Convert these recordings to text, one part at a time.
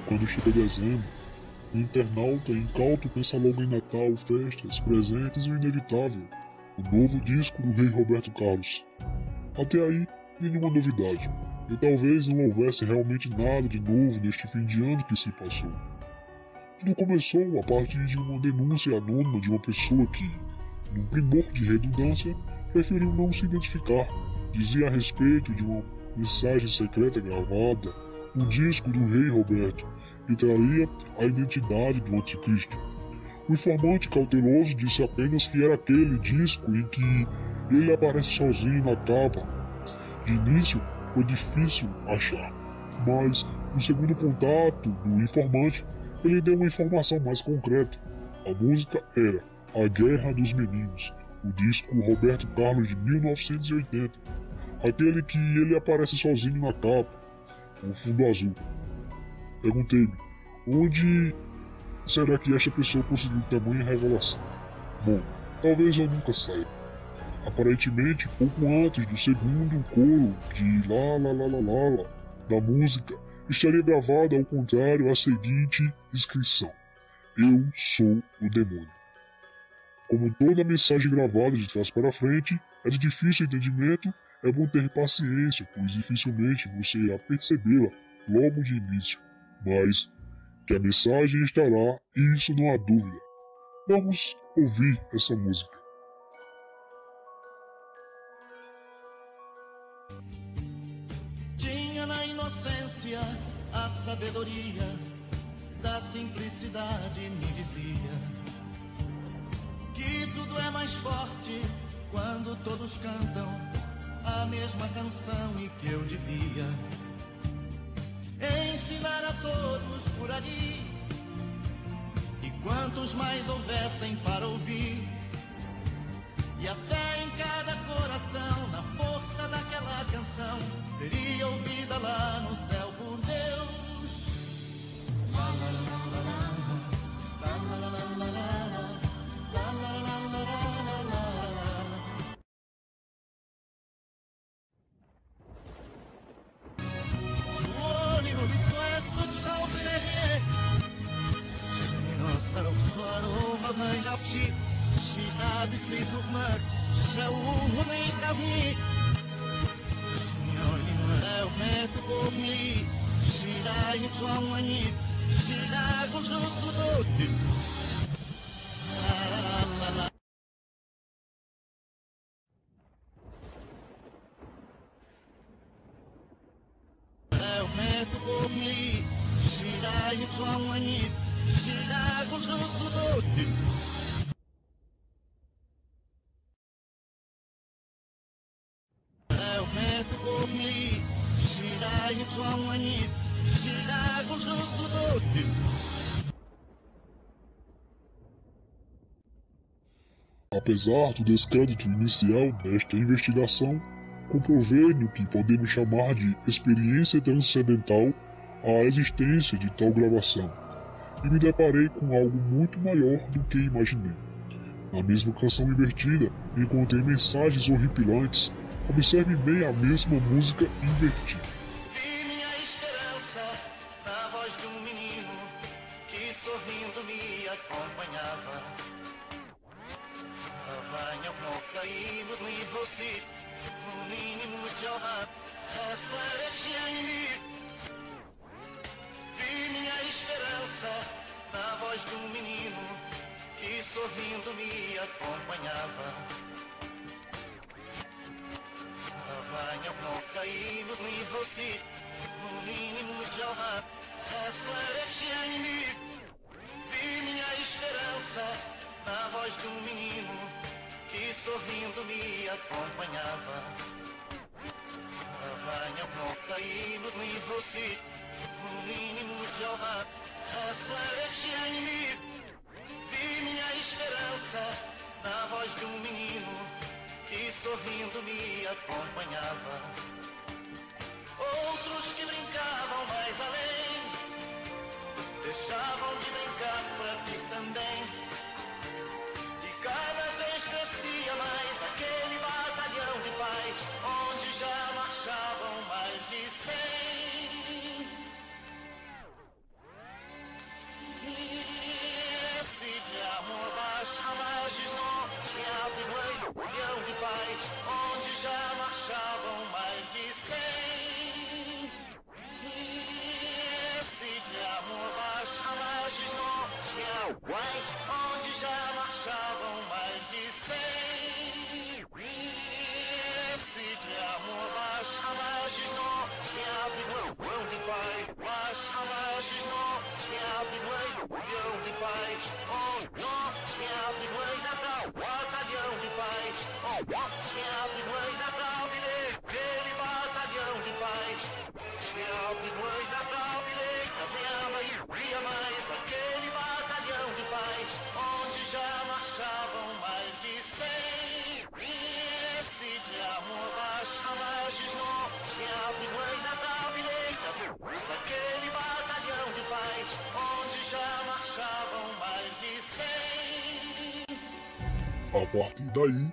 quando chega dezembro, o internauta incauto pensa logo em Natal, festas, presentes e o inevitável, o novo disco do rei Roberto Carlos. Até aí, nenhuma novidade, e talvez não houvesse realmente nada de novo neste fim de ano que se passou. Tudo começou a partir de uma denúncia anônima de uma pessoa que, num primor de redundância, preferiu não se identificar. Dizia a respeito de uma mensagem secreta gravada no disco do rei Roberto e traria a identidade do anticristo. O informante cauteloso disse apenas que era aquele disco em que ele aparece sozinho na capa. De início, foi difícil achar, mas no segundo contato do informante, ele deu uma informação mais concreta. A música era A Guerra dos Meninos, o disco Roberto Carlos de 1980, aquele que ele aparece sozinho na capa, com fundo azul. Perguntei-me, onde será que esta pessoa conseguiu tamanha revelação? Bom, talvez eu nunca saiba. Aparentemente, pouco antes do segundo coro de lá lá lá lá lá lá da música, estaria gravada ao contrário a seguinte inscrição: Eu sou o demônio. Como toda mensagem gravada de trás para frente é de difícil entendimento, é bom ter paciência, pois dificilmente você irá percebê-la logo de início, mas que a mensagem estará, isso não há dúvida. Vamos ouvir essa música. Tinha na inocência a sabedoria da simplicidade, me dizia que tudo é mais forte quando todos cantam a mesma canção e que eu devia ensinar a todos por ali, e quantos mais houvessem para ouvir, e a fé em cada coração, na força daquela canção, seria ouvida lá no céu por Deus. La la la la la, la la la la la, la la la la la la. Olho de suesso de salve, nossa roxo mãe da psi, shita de sisukmak, shau nem kavi. Olho é o meto comi, shira e chuamani, shira com justo dote. La la la la. Comi, shira e chuamani, shira com justo dote. Eu meto comi, shira e chuamani, shira com justo dote. Apesar do descrédito inicial desta investigação, comprovei no que podemos chamar de experiência transcendental a existência de tal gravação, e me deparei com algo muito maior do que imaginei. Na mesma canção invertida, encontrei mensagens horripilantes. Observe bem a mesma música invertida. Vi minha esperança na voz de um menino que sorrindo me acompanhava. Avanha moca e você, no mínimo de honra, essa é a Vi minha esperança na voz de um menino que sorrindo me acompanhava. Avanha moca e você, no mínimo de honra, essa é a Vi minha esperança na voz de um menino que sorrindo me acompanhava. Avanha moca e você, no mínimo de honra, essa é Vi minha esperança na voz de um menino que sorrindo me acompanhava. Outros que brincavam mais além, deixavam de brincar por aqui também. E cada vez crescia mais aquele batalhão de paz, onde já marchavam mais de 100. onde já marchavam mais de 100. Esse de amor baixa margens norte a oeste, onde já marchavam mais de 100. Esse de amor baixa margens norte a bilhão de paz, baixa margens norte a bilhão de paz, norte a bilhão e Natal, batalhão de paz, norte a bilhão e Natal, aquele batalhão de paz, norte a bilhão e Natal, Casema e Ria mais, aquele batalhão de paz, onde já marchavam mais de 100. Esse de amor baixa margens norte a bilhão e Natal, aquele batalhão de paz, onde já marchavam mais de 100. A partir daí,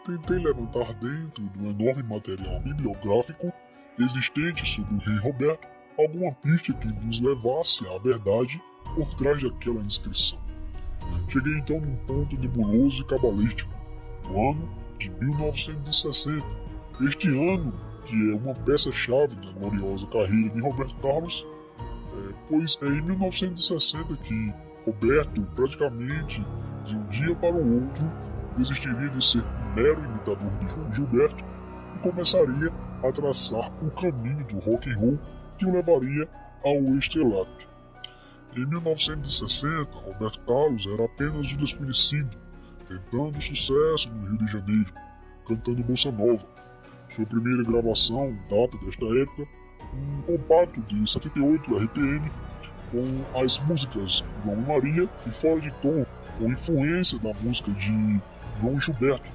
tentei levantar dentro do enorme material bibliográfico existente sobre o rei Roberto alguma pista que nos levasse à verdade por trás daquela inscrição. Cheguei então num ponto nebuloso e cabalístico, no ano de 1960. Este ano, que é uma peça-chave da gloriosa carreira de Roberto Carlos, pois é em 1960 que Roberto, praticamente de um dia para o outro, desistiria de ser um mero imitador de João Gilberto e começaria a traçar o caminho do rock and roll que o levaria ao estrelato. Em 1960, Roberto Carlos era apenas um desconhecido, tentando sucesso no Rio de Janeiro, cantando bossa nova. Sua primeira gravação data desta época, um compacto de 78 RPM, com as músicas João e Maria e Fora de Tom, com influência da música de João Gilberto,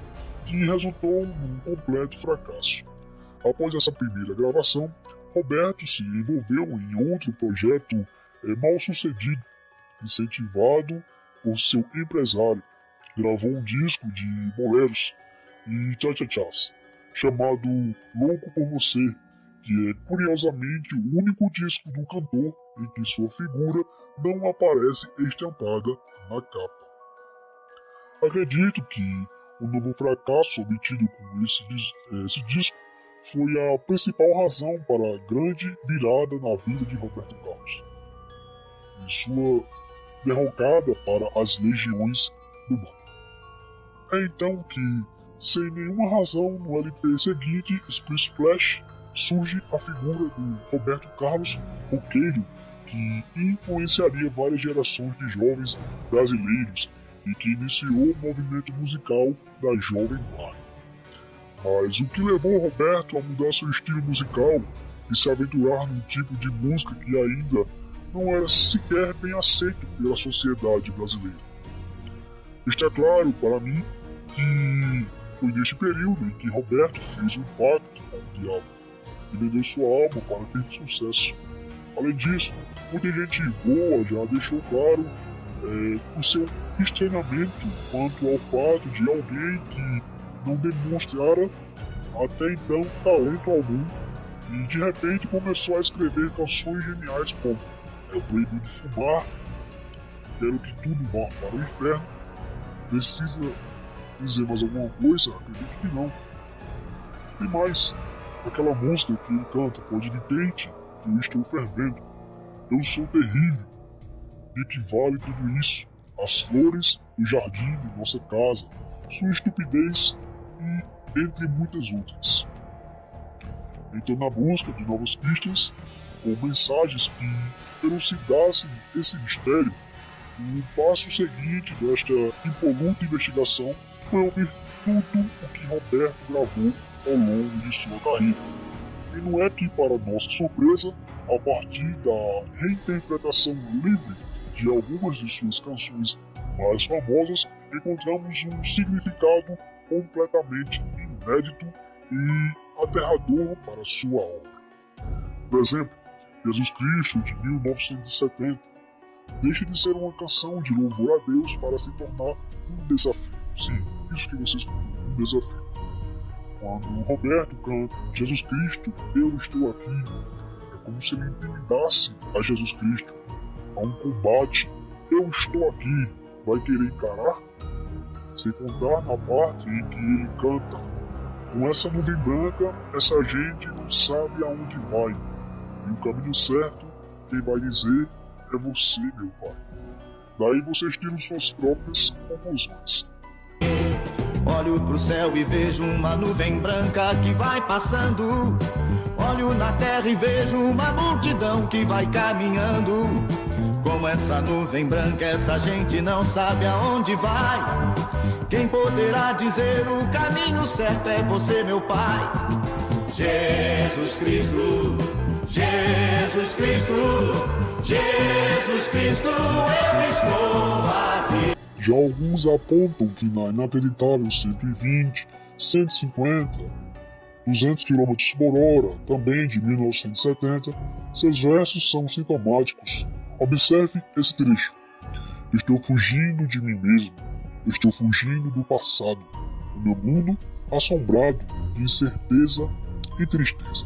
que resultou num completo fracasso. Após essa primeira gravação, Roberto se envolveu em outro projeto mal sucedido, incentivado por seu empresário. Gravou um disco de boleros e tchá-tchá-tchás, chamado Louco por Você, que é curiosamente o único disco do cantor em que sua figura não aparece estampada na capa. Acredito que o novo fracasso obtido com esse disco foi a principal razão para a grande virada na vida de Roberto Carlos, em sua derrocada para as legiões do mal. É então que, sem nenhuma razão, no LP seguinte, Splish Splash, surge a figura do Roberto Carlos roqueiro, que influenciaria várias gerações de jovens brasileiros e que iniciou o movimento musical da Jovem Guarda. Mas o que levou Roberto a mudar seu estilo musical e se aventurar num tipo de música que ainda não era sequer bem aceito pela sociedade brasileira? Está claro para mim que foi neste período em que Roberto fez um pacto com o diabo e vendeu sua alma para ter sucesso. Além disso, muita gente boa já deixou claro o seu estranhamento quanto ao fato de alguém que não demonstrara até então talento algum e de repente começou a escrever canções geniais como É Proibido Fumar, Quero que Tudo Vá para o Inferno. Precisa dizer mais alguma coisa? Acredito que não. Tem mais, aquela música que ele canta, Pode vir quente, que eu estou fervendo, eu sou terrível, de que vale tudo isso, as flores do jardim de nossa casa, sua estupidez e entre muitas outras. Então, na busca de novas pistas, ou mensagens que elucidassem esse mistério, o passo seguinte desta impoluta investigação foi ouvir tudo o que Roberto gravou ao longo de sua carreira. E não é que, para nossa surpresa, a partir da reinterpretação livre de algumas de suas canções mais famosas, encontramos um significado completamente inédito e aterrador para sua obra. Por exemplo, Jesus Cristo, de 1970, deixa de ser uma canção de louvor a Deus para se tornar um desafio. Sim, isso que vocês escutam, um desafio. Quando Roberto canta Jesus Cristo, eu estou aqui, é como se ele intimidasse a Jesus Cristo a um combate. Eu estou aqui, vai querer encarar? Sem contar na parte em que ele canta Com essa nuvem branca, essa gente não sabe aonde vai. E o caminho certo, quem vai dizer é você, meu pai. Daí vocês tiram suas próprias conclusões. Olho pro céu e vejo uma nuvem branca que vai passando. Olho na terra e vejo uma multidão que vai caminhando. Como essa nuvem branca, essa gente não sabe aonde vai. Quem poderá dizer o caminho certo é você, meu pai. Jesus Cristo, Jesus Cristo, Jesus Cristo, eu estou aqui. Já alguns apontam que na inacreditável 120, 150, 200 km por hora, também de 1970, seus versos são sintomáticos. Observe esse trecho. Estou fugindo de mim mesmo. Estou fugindo do passado. O meu mundo assombrado de incerteza e tristeza.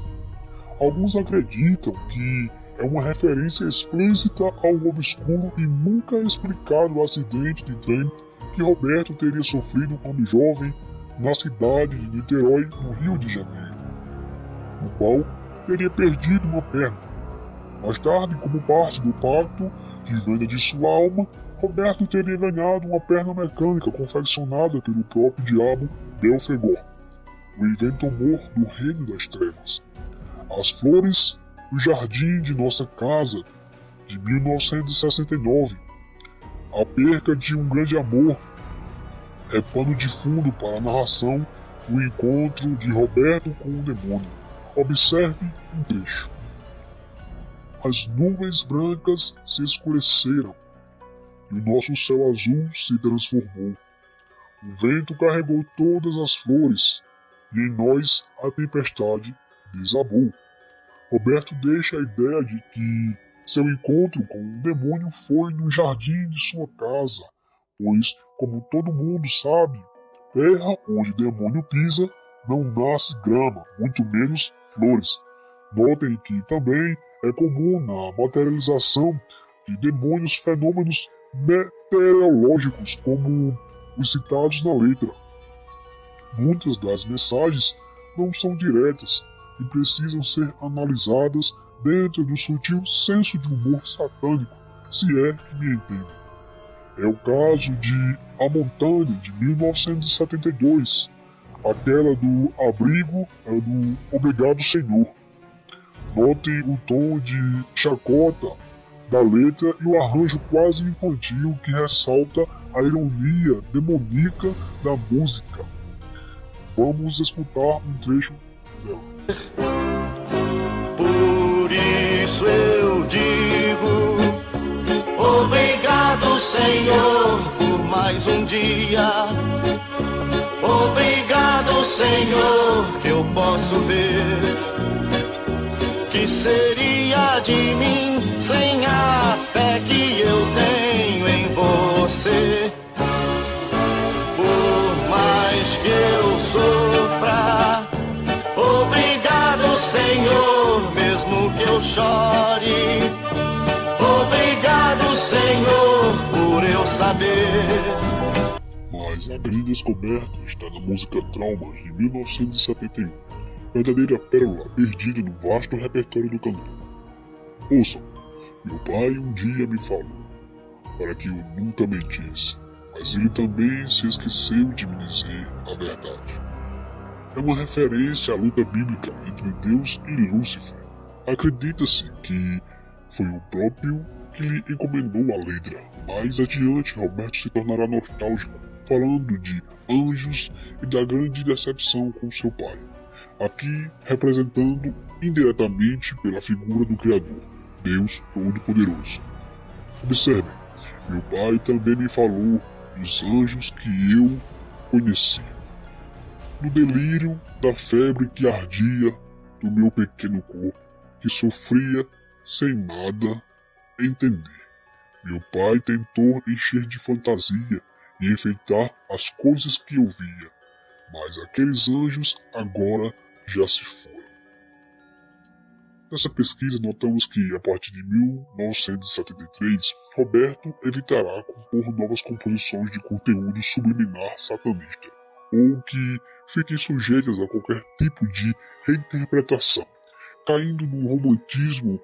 Alguns acreditam que é uma referência explícita ao obscuro e nunca explicado acidente de trem que Roberto teria sofrido quando jovem na cidade de Niterói, no Rio de Janeiro, no qual teria perdido uma perna. Mais tarde, como parte do pacto de venda de sua alma, Roberto teria ganhado uma perna mecânica confeccionada pelo próprio diabo Belfegor, o inventor do reino das trevas. As flores do jardim de nossa casa, de 1969. A perca de um grande amor é pano de fundo para a narração do encontro de Roberto com o demônio. Observe um trecho. As nuvens brancas se escureceram e o nosso céu azul se transformou. O vento carregou todas as flores e em nós a tempestade desabou. Roberto deixa a ideia de que seu encontro com o demônio foi no jardim de sua casa, pois, como todo mundo sabe, terra onde demônio pisa não nasce grama, muito menos flores. Notem que também é comum na materialização de demônios fenômenos meteorológicos como os citados na letra. Muitas das mensagens não são diretas e precisam ser analisadas dentro do sutil senso de humor satânico, se é que me entendem. É o caso de A Montanha, de 1972, aquela do abrigo é do Obrigado Senhor. Notem o tom de chacota da letra e o arranjo quase infantil que ressalta a ironia demoníaca da música. Vamos escutar um trecho dela. Por isso eu digo, obrigado, Senhor, por mais um dia. Obrigado, Senhor, que eu posso ver. Que seria de mim sem a fé que eu tenho em você? Por mais que eu sofra, obrigado, Senhor, mesmo que eu chore. Obrigado, Senhor, por eu saber. Mas a grande descoberta está na música Traumas, de 1971, verdadeira pérola perdida no vasto repertório do cantor. Ouçam, meu pai um dia me falou, para que eu nunca mentisse, mas ele também se esqueceu de me dizer a verdade. É uma referência à luta bíblica entre Deus e Lúcifer. Acredita-se que foi o próprio que lhe encomendou a letra. Mais adiante, Roberto se tornará nostálgico, falando de anjos e da grande decepção com seu pai. Aqui representando indiretamente pela figura do Criador, Deus Todo-Poderoso. Observem, meu pai também me falou dos anjos que eu conheci. No delírio da febre que ardia do meu pequeno corpo, que sofria sem nada entender. Meu pai tentou encher de fantasia e enfeitar as coisas que eu via, mas aqueles anjos agora já se foram. Nessa pesquisa notamos que, a partir de 1973, Roberto evitará compor novas composições de conteúdo subliminar satanista, ou que fiquem sujeitas a qualquer tipo de reinterpretação, caindo no romantismo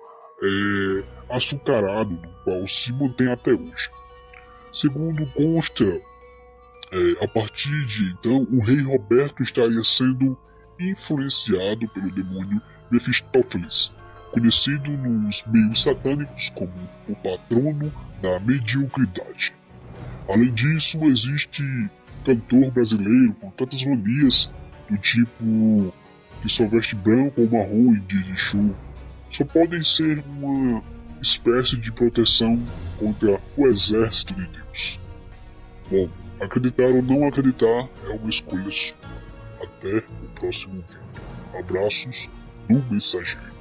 açucarado no qual se mantém até hoje. Segundo consta, a partir de então, o rei Roberto estaria sendo influenciado pelo demônio Mefistófeles, conhecido nos meios satânicos como o patrono da mediocridade. Além disso, existe cantor brasileiro com tantas manias, do tipo que só veste branco ou marrom em dia de show, só podem ser uma espécie de proteção contra o exército de Deus. Bom, acreditar ou não acreditar é uma escolha sua. Até o próximo vídeo. Abraços do Mensageiro.